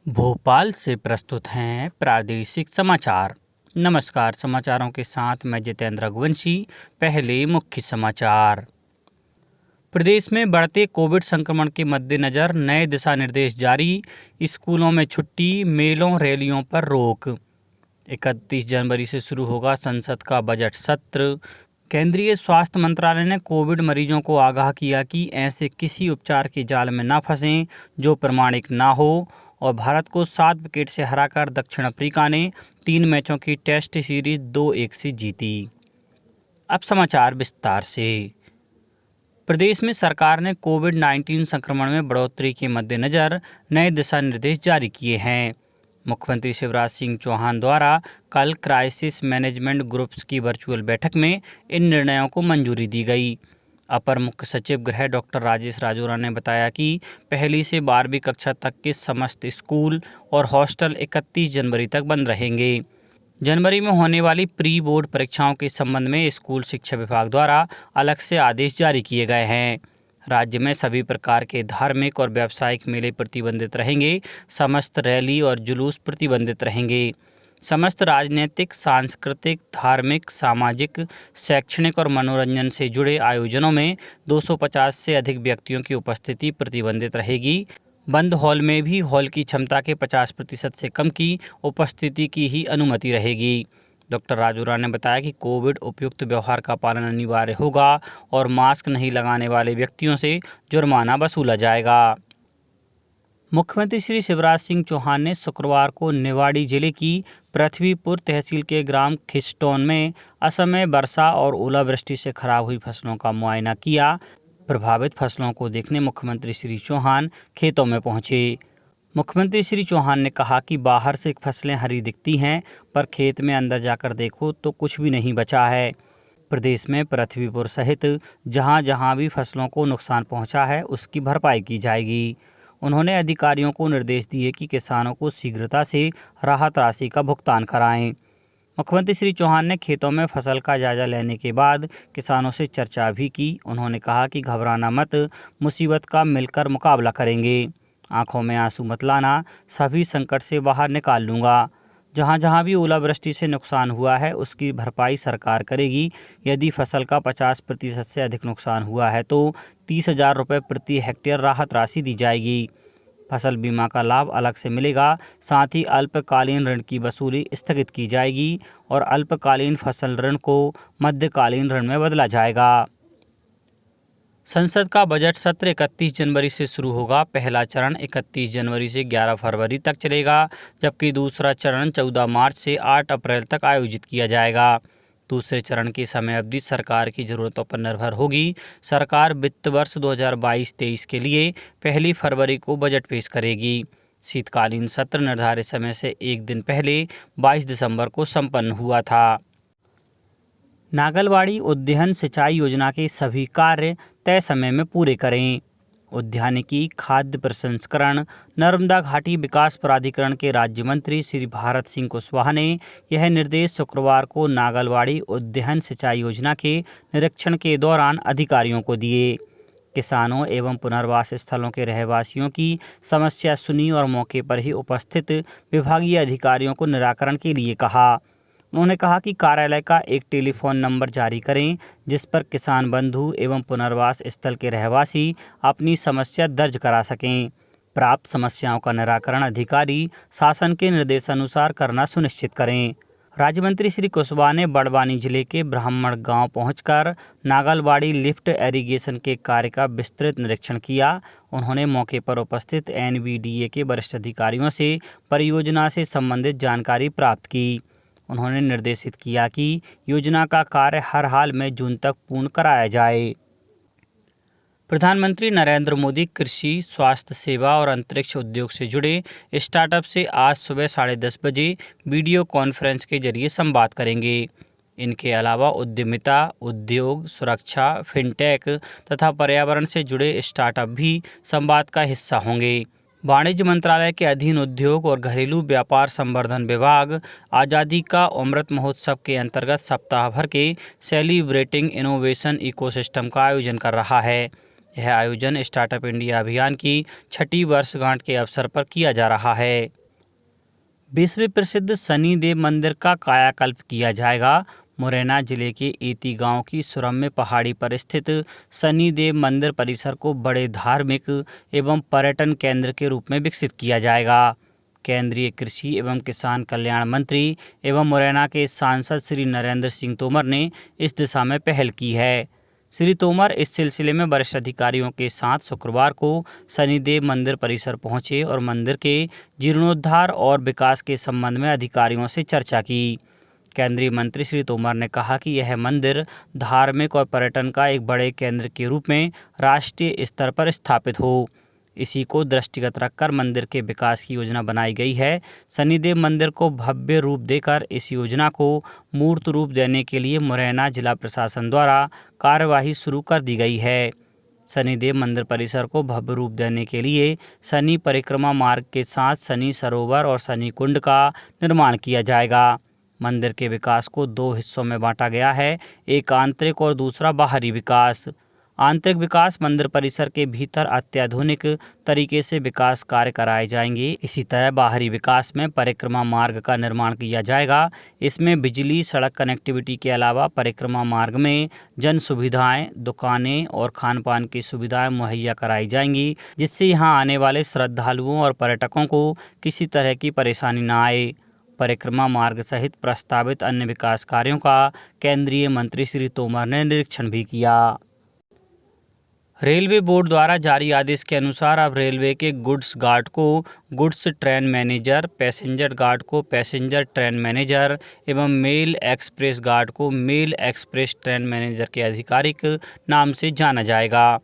भोपाल से प्रस्तुत हैं प्रादेशिक समाचार। नमस्कार, समाचारों के साथ मैं जितेंद्र रघुवंशी। पहले मुख्य समाचार। प्रदेश में बढ़ते कोविड संक्रमण के मद्देनजर नए दिशा निर्देश जारी। स्कूलों में छुट्टी, मेलों रैलियों पर रोक। 31 जनवरी से शुरू होगा संसद का बजट सत्र। केंद्रीय स्वास्थ्य मंत्रालय ने कोविड मरीजों को आगाह किया कि ऐसे किसी उपचार के जाल में न फंसें जो प्रमाणिक ना हो। और भारत को 7 विकेट से हराकर दक्षिण अफ्रीका ने 3 मैचों की टेस्ट सीरीज 2-1 से जीती। अब समाचार विस्तार से। प्रदेश में सरकार ने कोविड-19 संक्रमण में बढ़ोतरी के मद्देनजर नए दिशा निर्देश जारी किए हैं। मुख्यमंत्री शिवराज सिंह चौहान द्वारा कल क्राइसिस मैनेजमेंट ग्रुप्स की वर्चुअल बैठक में इन निर्णयों को मंजूरी दी गई। अपर मुख्य सचिव गृह डॉक्टर राजेश राजौरा ने बताया कि पहली से 12वीं कक्षा तक के समस्त स्कूल और हॉस्टल 31 जनवरी तक बंद रहेंगे। जनवरी में होने वाली प्री बोर्ड परीक्षाओं के संबंध में स्कूल शिक्षा विभाग द्वारा अलग से आदेश जारी किए गए हैं। राज्य में सभी प्रकार के धार्मिक और व्यावसायिक मेले प्रतिबंधित रहेंगे। समस्त रैली और जुलूस प्रतिबंधित रहेंगे। समस्त राजनीतिक, सांस्कृतिक, धार्मिक, सामाजिक, शैक्षणिक और मनोरंजन से जुड़े आयोजनों में 250 से अधिक व्यक्तियों की उपस्थिति प्रतिबंधित रहेगी। बंद हॉल में भी हॉल की क्षमता के 50% से कम की उपस्थिति की ही अनुमति रहेगी। डॉक्टर राजौरा ने बताया कि कोविड उपयुक्त व्यवहार का पालन अनिवार्य होगा और मास्क नहीं लगाने वाले व्यक्तियों से जुर्माना वसूला जाएगा। मुख्यमंत्री श्री शिवराज सिंह चौहान ने शुक्रवार को निवाड़ी जिले की पृथ्वीपुर तहसील के ग्राम खिस्टौन में असमय वर्षा और ओलावृष्टि से खराब हुई फसलों का मुआयना किया। प्रभावित फसलों को देखने मुख्यमंत्री श्री चौहान खेतों में पहुंचे। मुख्यमंत्री श्री चौहान ने कहा कि बाहर से फसलें हरी दिखती हैं, पर खेत में अंदर जाकर देखो तो कुछ भी नहीं बचा है। प्रदेश में पृथ्वीपुर सहित जहां जहां भी फसलों को नुकसान पहुंचा है उसकी भरपाई की जाएगी। उन्होंने अधिकारियों को निर्देश दिए कि किसानों को शीघ्रता से राहत राशि का भुगतान कराएं। मुख्यमंत्री श्री चौहान ने खेतों में फसल का जायजा लेने के बाद किसानों से चर्चा भी की। उन्होंने कहा कि घबराना मत, मुसीबत का मिलकर मुकाबला करेंगे। आंखों में आंसू मत लाना, सभी संकट से बाहर निकाल लूँगा। जहाँ जहाँ भी ओलावृष्टि से नुकसान हुआ है उसकी भरपाई सरकार करेगी। यदि फसल का 50% से अधिक नुकसान हुआ है तो 30,000 रुपये प्रति हेक्टेयर राहत राशि दी जाएगी। फसल बीमा का लाभ अलग से मिलेगा। साथ ही अल्पकालीन ऋण की वसूली स्थगित की जाएगी और अल्पकालीन फसल ऋण को मध्यकालीन ऋण में बदला जाएगा। संसद का बजट सत्र 31 जनवरी से शुरू होगा। पहला चरण 31 जनवरी से 11 फरवरी तक चलेगा, जबकि दूसरा चरण 14 मार्च से 8 अप्रैल तक आयोजित किया जाएगा। दूसरे चरण की समय अवधि सरकार की ज़रूरतों पर निर्भर होगी। सरकार वित्त वर्ष 2022-23 के लिए 1 फरवरी को बजट पेश करेगी। शीतकालीन सत्र निर्धारित समय से एक दिन पहले 22 दिसंबर को संपन्न हुआ था। नागलवाड़ी उद्यान सिंचाई योजना के सभी कार्य तय समय में पूरे करें। उद्यानिकी, खाद्य प्रसंस्करण, नर्मदा घाटी विकास प्राधिकरण के राज्य मंत्री श्री भारत सिंह कुशवाहा ने यह निर्देश शुक्रवार को नागलवाड़ी उद्यान सिंचाई योजना के निरीक्षण के दौरान अधिकारियों को दिए। किसानों एवं पुनर्वास स्थलों के रहवासियों की समस्या सुनी और मौके पर ही उपस्थित विभागीय अधिकारियों को निराकरण के लिए कहा। उन्होंने कहा कि कार्यालय का एक टेलीफोन नंबर जारी करें जिस पर किसान बंधु एवं पुनर्वास स्थल के रहवासी अपनी समस्या दर्ज करा सकें। प्राप्त समस्याओं का निराकरण अधिकारी शासन के निर्देशानुसार करना सुनिश्चित करें। राज्य मंत्री श्री कुशवाहा ने बड़वानी जिले के ब्राह्मण गांव पहुंचकर नागलवाड़ी लिफ्ट इरिगेशन के कार्य का विस्तृत निरीक्षण किया। उन्होंने मौके पर उपस्थित NVDA के वरिष्ठ अधिकारियों से परियोजना से संबंधित जानकारी प्राप्त की। उन्होंने निर्देशित किया कि योजना का कार्य हर हाल में जून तक पूर्ण कराया जाए। प्रधानमंत्री नरेंद्र मोदी कृषि, स्वास्थ्य सेवा और अंतरिक्ष उद्योग से जुड़े स्टार्टअप से आज सुबह 10:30 बजे वीडियो कॉन्फ्रेंस के जरिए संवाद करेंगे। इनके अलावा उद्यमिता, उद्योग, सुरक्षा, फिनटेक तथा पर्यावरण से जुड़े स्टार्टअप भी संवाद का हिस्सा होंगे। वाणिज्य मंत्रालय के अधीन उद्योग और घरेलू व्यापार संवर्धन विभाग आज़ादी का अमृत महोत्सव के अंतर्गत सप्ताह भर के सेलिब्रेटिंग इनोवेशन इकोसिस्टम का आयोजन कर रहा है। यह आयोजन स्टार्टअप इंडिया अभियान की 6ठी वर्षगांठ के अवसर पर किया जा रहा है। विश्व प्रसिद्ध शनिदेव मंदिर का कायाकल्प किया जाएगा। मुरैना जिले के एती गांव की सुरम्य पहाड़ी पर स्थित शनिदेव मंदिर परिसर को बड़े धार्मिक एवं पर्यटन केंद्र के रूप में विकसित किया जाएगा। केंद्रीय कृषि एवं किसान कल्याण मंत्री एवं मुरैना के सांसद श्री नरेंद्र सिंह तोमर ने इस दिशा में पहल की है। श्री तोमर इस सिलसिले में वरिष्ठ अधिकारियों के साथ शुक्रवार को शनिदेव मंदिर परिसर पहुंचे और मंदिर के जीर्णोद्धार और विकास के संबंध में अधिकारियों से चर्चा की। केंद्रीय मंत्री श्री तोमर ने कहा कि यह मंदिर धार्मिक और पर्यटन का एक बड़े केंद्र के रूप में राष्ट्रीय स्तर पर स्थापित हो। इसी को दृष्टिगत रखकर मंदिर के विकास की योजना बनाई गई है। शनिदेव मंदिर को भव्य रूप देकर इस योजना को मूर्त रूप देने के लिए मुरैना जिला प्रशासन द्वारा कार्यवाही शुरू कर दी गई है। शनिदेव मंदिर परिसर को भव्य रूप देने के लिए शनि परिक्रमा मार्ग के साथ शनि सरोवर और शनि कुंड का निर्माण किया जाएगा। मंदिर के विकास को 2 हिस्सों में बांटा गया है, एक आंतरिक और दूसरा बाहरी विकास। आंतरिक विकास मंदिर परिसर के भीतर अत्याधुनिक तरीके से विकास कार्य कराए जाएंगे। इसी तरह बाहरी विकास में परिक्रमा मार्ग का निर्माण किया जाएगा। इसमें बिजली, सड़क कनेक्टिविटी के अलावा परिक्रमा मार्ग में जन सुविधाएं, दुकानें और खान पान की सुविधाएं मुहैया कराई जाएंगी, जिससे यहां आने वाले श्रद्धालुओं और पर्यटकों को किसी तरह की परेशानी न आए। परिक्रमा मार्ग सहित प्रस्तावित अन्य विकास कार्यों का केंद्रीय मंत्री श्री तोमर ने निरीक्षण भी किया। रेलवे बोर्ड द्वारा जारी आदेश के अनुसार अब रेलवे के गुड्स गार्ड को goods train manager, passenger guard को पैसेंजर ट्रेन मैनेजर एवं मेल एक्सप्रेस गार्ड को मेल एक्सप्रेस ट्रेन मैनेजर के आधिकारिक नाम से जाना जाएगा।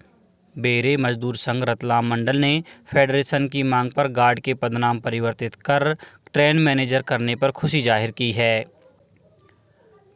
बेरे मजदूर संघ रतलाम मंडल ने फेडरेशन की मांग पर गार्ड के पदनाम परिवर्तित कर ट्रेन मैनेजर करने पर खुशी जाहिर की है।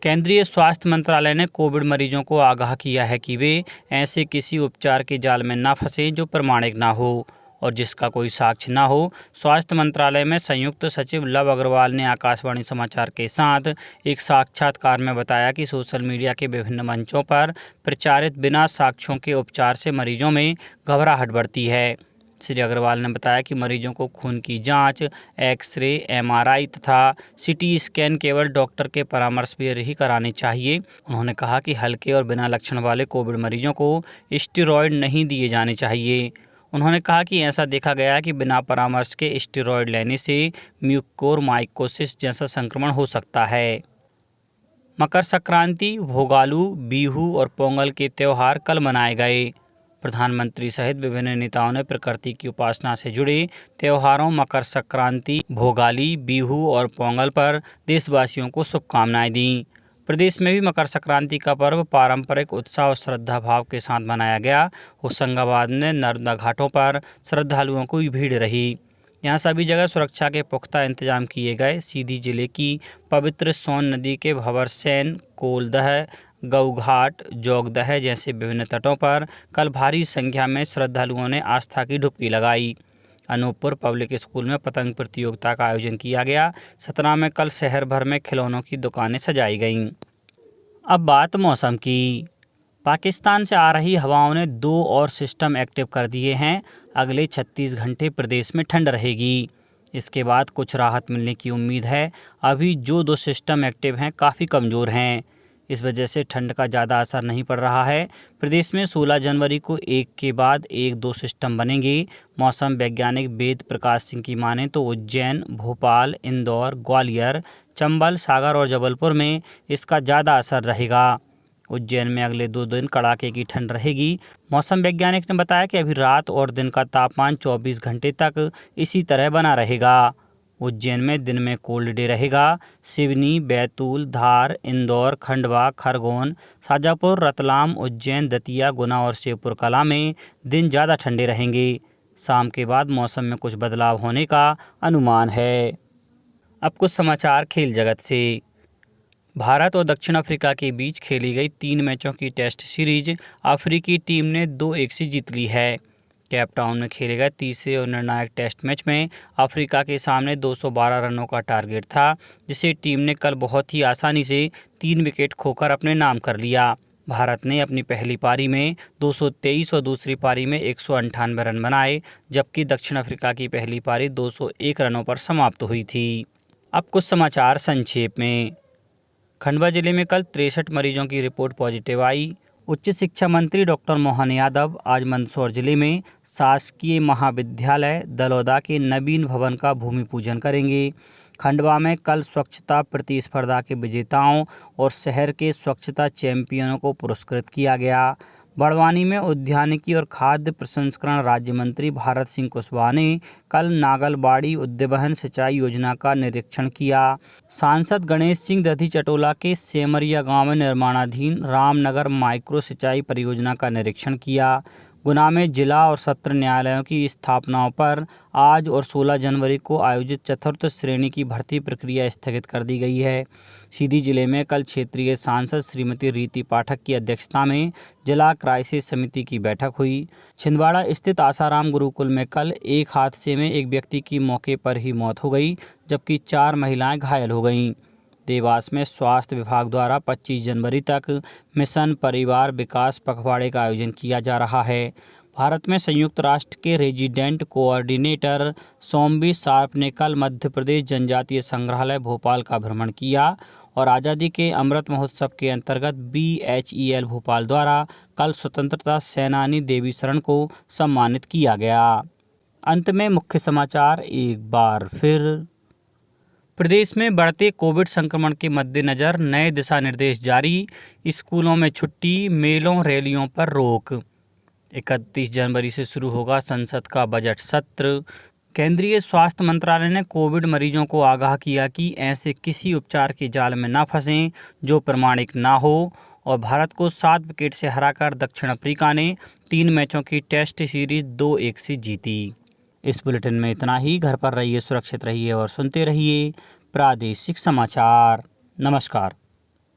केंद्रीय स्वास्थ्य मंत्रालय ने कोविड मरीजों को आगाह किया है कि वे ऐसे किसी उपचार के जाल में न फंसें जो प्रमाणिक न हो और जिसका कोई साक्ष्य न हो। स्वास्थ्य मंत्रालय में संयुक्त सचिव लव अग्रवाल ने आकाशवाणी समाचार के साथ एक साक्षात्कार में बताया कि सोशल मीडिया के विभिन्न मंचों पर प्रचारित बिना साक्ष्यों के उपचार से मरीजों में घबराहट बढ़ती है। श्री अग्रवाल ने बताया कि मरीजों को खून की जांच, एक्सरे, एमआरआई तथा सीटी स्कैन केवल डॉक्टर के परामर्श पर ही कराने चाहिए। उन्होंने कहा कि हल्के और बिना लक्षण वाले कोविड मरीजों को स्टेरॉयड नहीं दिए जाने चाहिए। उन्होंने कहा कि ऐसा देखा गया है कि बिना परामर्श के स्टेरॉयड लेने से म्यूकोरमाइकोसिस जैसा संक्रमण हो सकता है। मकर संक्रांति, भोगालू, बिहू और पोंगल के त्यौहार कल मनाए गए। प्रधानमंत्री सहित विभिन्न नेताओं ने प्रकृति की उपासना से जुड़े त्योहारों मकर संक्रांति, भोगाली, बिहू और पोंगल पर देशवासियों को शुभकामनाएं दी। प्रदेश में भी मकर संक्रांति का पर्व पारंपरिक उत्साह और श्रद्धा भाव के साथ मनाया गया। होशंगाबाद में नर्मदा घाटों पर श्रद्धालुओं की भीड़ रही। यहाँ सभी जगह सुरक्षा के पुख्ता इंतजाम किए गए। सीधी जिले की पवित्र सोन नदी के भंवरसैन, कोलदह, गऊघाट, जोगदह जैसे विभिन्न तटों पर कल भारी संख्या में श्रद्धालुओं ने आस्था की डुबकी लगाई। अनूपपुर पब्लिक स्कूल में पतंग प्रतियोगिता का आयोजन किया गया। सतना में कल शहर भर में खिलौनों की दुकानें सजाई गईं। अब बात मौसम की। पाकिस्तान से आ रही हवाओं ने 2 और सिस्टम एक्टिव कर दिए हैं। अगले 36 घंटे प्रदेश में ठंड रहेगी। इसके बाद कुछ राहत मिलने की उम्मीद है। अभी जो 2 सिस्टम एक्टिव हैं काफ़ी कमज़ोर हैं। इस वजह से ठंड का ज़्यादा असर नहीं पड़ रहा है। प्रदेश में 16 जनवरी को एक के बाद एक 2 सिस्टम बनेंगे। मौसम वैज्ञानिक वेद प्रकाश सिंह की माने तो उज्जैन, भोपाल, इंदौर, ग्वालियर, चंबल, सागर और जबलपुर में इसका ज़्यादा असर रहेगा। उज्जैन में अगले 2 दिन कड़ाके की ठंड रहेगी। मौसम वैज्ञानिक ने बताया कि अभी रात और दिन का तापमान 24 घंटे तक इसी तरह बना रहेगा। उज्जैन में दिन में कोल्ड डे रहेगा। सिवनी, बैतूल, धार, इंदौर, खंडवा, खरगोन, शाजापुर, रतलाम, उज्जैन, दतिया, गुना और शिवपुर कला में दिन ज़्यादा ठंडे रहेंगे। शाम के बाद मौसम में कुछ बदलाव होने का अनुमान है। अब कुछ समाचार खेल जगत से। भारत और दक्षिण अफ्रीका के बीच खेली गई 3 मैचों की टेस्ट सीरीज अफ्रीकी टीम ने 2-1 से जीत ली है। केप टाउन में खेले गए तीसरे और निर्णायक टेस्ट मैच में अफ्रीका के सामने 212 रनों का टारगेट था, जिसे टीम ने कल बहुत ही आसानी से 3 विकेट खोकर अपने नाम कर लिया। भारत ने अपनी पहली पारी में 223 और दूसरी पारी में 198 रन बनाए, जबकि दक्षिण अफ्रीका की पहली पारी 201 रनों पर समाप्त हुई थी। अब कुछ समाचार संक्षेप में। खंडवा जिले में कल 63 मरीजों की रिपोर्ट पॉजिटिव आई। उच्च शिक्षा मंत्री डॉक्टर मोहन यादव आज मंदसौर जिले में शासकीय महाविद्यालय दलौदा के नवीन भवन का भूमि पूजन करेंगे। खंडवा में कल स्वच्छता प्रतिस्पर्धा के विजेताओं और शहर के स्वच्छता चैंपियनों को पुरस्कृत किया गया। बड़वानी में उद्यानिकी और खाद्य प्रसंस्करण राज्य मंत्री भारत सिंह कुशवाहा ने कल नागलबाड़ी उद्वहन सिंचाई योजना का निरीक्षण किया। सांसद गणेश सिंह दधी चटोला के सेमरिया गांव में निर्माणाधीन रामनगर माइक्रो सिंचाई परियोजना का निरीक्षण किया। गुना में जिला और सत्र न्यायालयों की स्थापनाओं पर आज और 16 जनवरी को आयोजित चतुर्थ श्रेणी की भर्ती प्रक्रिया स्थगित कर दी गई है। सीधी जिले में कल क्षेत्रीय सांसद श्रीमती रीति पाठक की अध्यक्षता में जिला क्राइसिस समिति की बैठक हुई। छिंदवाड़ा स्थित आसाराम गुरुकुल में कल एक हादसे में एक व्यक्ति की मौके पर ही मौत हो गई, जबकि 4 महिलाएं घायल हो गईं। देवास में स्वास्थ्य विभाग द्वारा 25 जनवरी तक मिशन परिवार विकास पखवाड़े का आयोजन किया जा रहा है। भारत में संयुक्त राष्ट्र के रेजिडेंट कोऑर्डिनेटर सोमवी शार्प ने कल मध्य प्रदेश जनजातीय संग्रहालय भोपाल का भ्रमण किया और आज़ादी के अमृत महोत्सव के अंतर्गत BHEL भोपाल द्वारा कल स्वतंत्रता सेनानी देवी शरण को सम्मानित किया गया। अंत में मुख्य समाचार एक बार फिर। प्रदेश में बढ़ते कोविड संक्रमण के मद्देनजर नए दिशा निर्देश जारी। स्कूलों में छुट्टी, मेलों रैलियों पर रोक। 31 जनवरी से शुरू होगा संसद का बजट सत्र। केंद्रीय स्वास्थ्य मंत्रालय ने कोविड मरीजों को आगाह किया कि ऐसे किसी उपचार के जाल में न फंसें जो प्रमाणिक ना हो। और भारत को 7 विकेट से हराकर दक्षिण अफ्रीका ने 3 मैचों की टेस्ट सीरीज 2-1 से जीती। इस बुलेटिन में इतना ही। घर पर रहिए, सुरक्षित रहिए और सुनते रहिए प्रादेशिक समाचार। नमस्कार।